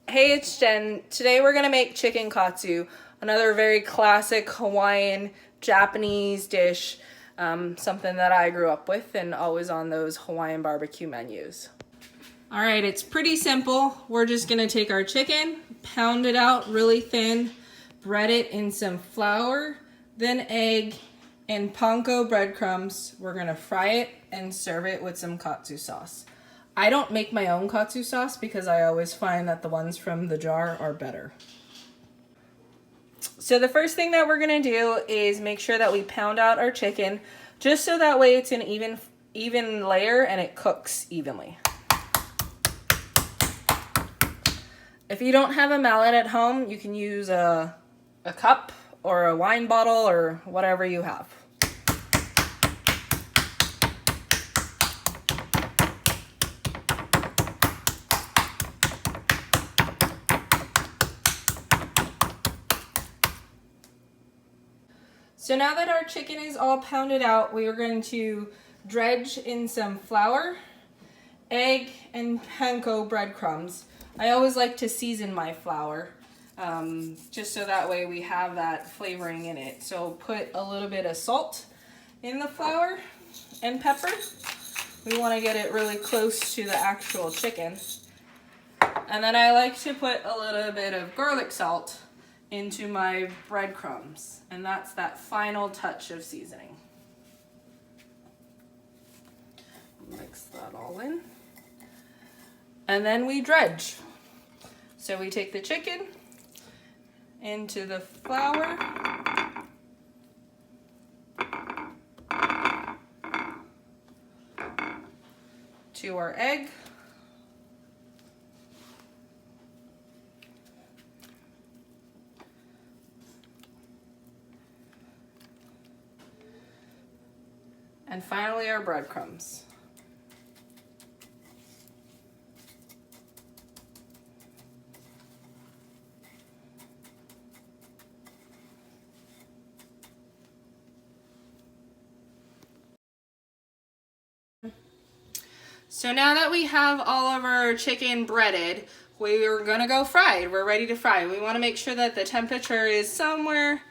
Hey, it's Jen. Today we're gonna make chicken katsu, another very classic Hawaiian Japanese dish, something that I grew up with and always on those Hawaiian barbecue menus. All right, it's pretty simple. We're just gonna take our chicken, pound it out really thin, bread it in some flour, then egg, and panko breadcrumbs. We're gonna fry it and serve it with some katsu sauce. I don't make my own katsu sauce because I always find that the ones from the jar are better. So the first thing that we're gonna do is make sure that we pound out our chicken just so that way it's an even layer and it cooks evenly. If you don't have a mallet at home, you can use a cup or a wine bottle or whatever you have. So now that our chicken is all pounded out, we are going to dredge in some flour, egg, and panko breadcrumbs. I always like to season my flour, just so that way we have that flavoring in it. So put a little bit of salt in the flour and pepper. We want to get it really close to the actual chicken. And then I like to put a little bit of garlic salt into my breadcrumbs, and that's that final touch of seasoning. Mix that all in. And then we dredge. So we take the chicken into the flour, to our egg, and finally our breadcrumbs. So now that we have all of our chicken breaded, we're gonna go fried. We're ready to fry. We wanna make sure that the temperature is somewhere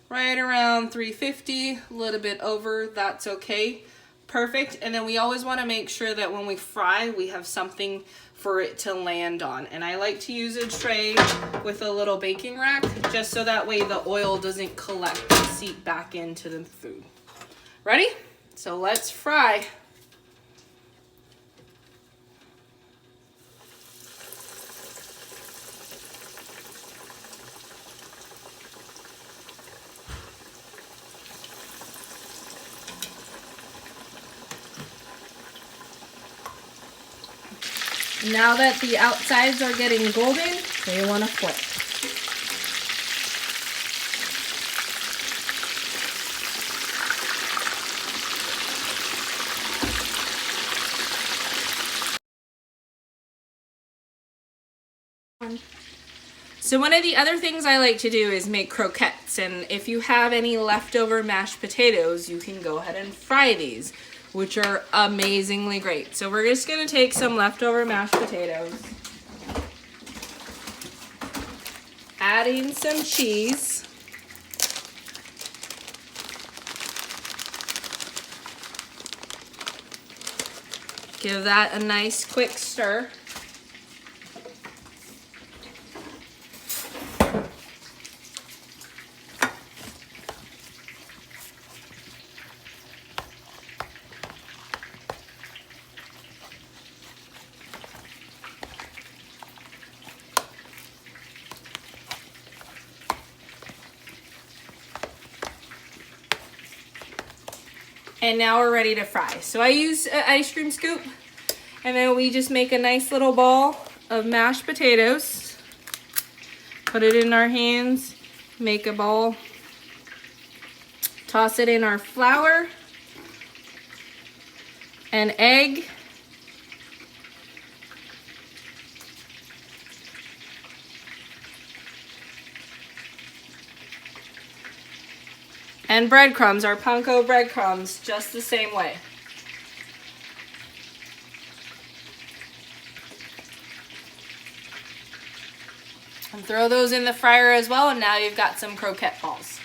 right around 350, a little bit over, that's okay. Perfect. And then we always wanna make sure that when we fry, we have something for it to land on. And I like to use a tray with a little baking rack, just so that way the oil doesn't collect and seep back into the food. Ready? So let's fry. Now that the outsides are getting golden, they want to flip. So one of the other things I like to do is make croquettes, and if you have any leftover mashed potatoes, you can go ahead and fry these, which are amazingly great. So we're just gonna take some leftover mashed potatoes, adding some cheese, give that a nice quick stir. And now we're ready to fry. So I use an ice cream scoop, and then we just make a nice little ball of mashed potatoes. Put it in our hands, make a ball. Toss it in our flour and egg. And breadcrumbs, our panko breadcrumbs, just the same way. And throw those in the fryer as well, and now you've got some croquette balls.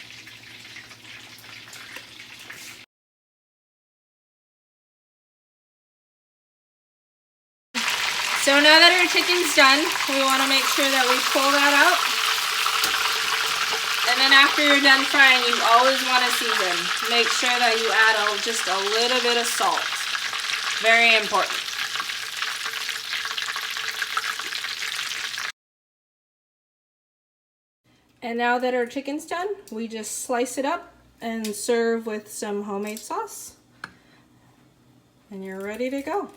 So now that our chicken's done, we want to make sure that we pull that out. And then after you're done frying, you always want to season. Make sure that you add just a little bit of salt. Very important. And now that our chicken's done, we just slice it up and serve with some homemade sauce. And you're ready to go.